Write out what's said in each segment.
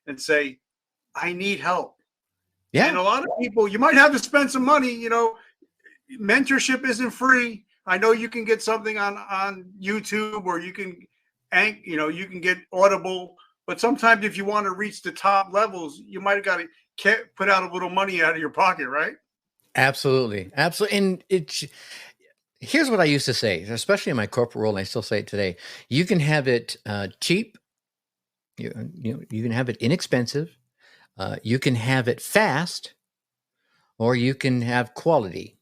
and say, I need help. Yeah. And a lot of people, you might have to spend some money, you know, mentorship isn't free. I know you can get something on YouTube, or you can, you can get Audible. But sometimes if you want to reach the top levels, you might have got to put out a little money out of your pocket, right? Absolutely. Absolutely. And here's what I used to say, especially in my corporate role, and I still say it today. You can have it cheap. You can have it inexpensive. You can have it fast, or you can have quality.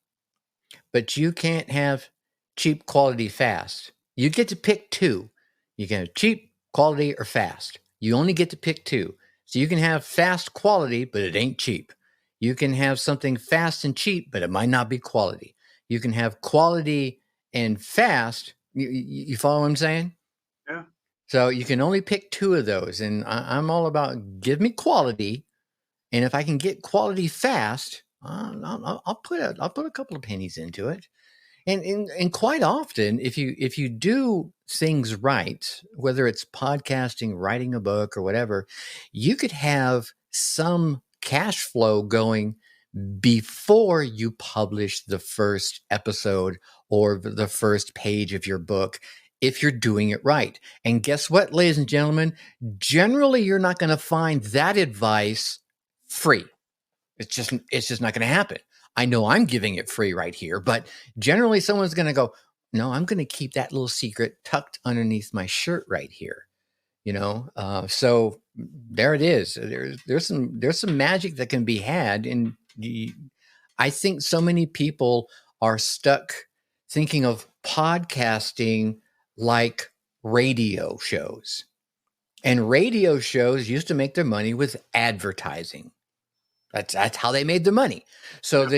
But you can't have cheap, quality, fast. You get to pick two. You can have cheap, quality, or fast. You only get to pick two. So you can have fast quality, but it ain't cheap. You can have something fast and cheap, but it might not be quality. You can have quality and fast. You follow what I'm saying? Yeah. So you can only pick two of those. And I'm all about give me quality. And if I can get quality fast, I'll put a couple of pennies into it. And quite often, if you do things right, whether it's podcasting, writing a book, or whatever, you could have some cash flow going before you publish the first episode or the first page of your book, if you're doing it right. And guess what, ladies and gentlemen? Generally, you're not going to find that advice free. It's just not going to happen. I know I'm giving it free right here, but generally someone's going to go, no, I'm going to keep that little secret tucked underneath my shirt right here. So there it is. There's some magic that can be had. And I think so many people are stuck thinking of podcasting like radio shows. And radio shows used to make their money with advertising. That's how they made their money. So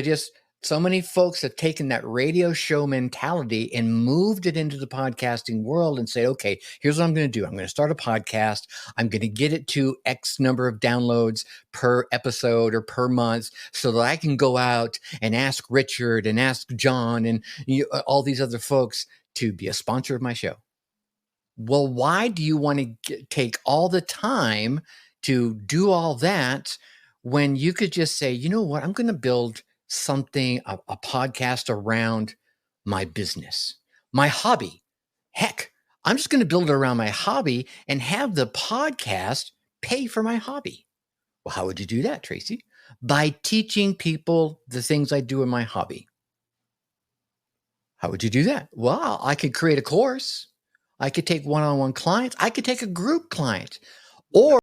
so many folks have taken that radio show mentality and moved it into the podcasting world and say, okay, here's what I'm going to do. I'm going to start a podcast. I'm going to get it to X number of downloads per episode or per month so that I can go out and ask Richard and ask John and all these other folks to be a sponsor of my show. Well, why do you want to take all the time to do all that when you could just say, you know what, I'm going to build something, a podcast around my business, my hobby. Heck, I'm just going to build it around my hobby and have the podcast pay for my hobby. Well, how would you do that, Tracy? By teaching people the things I do in my hobby. How would you do that? Well, I could create a course. I could take one-on-one clients. I could take a group client, or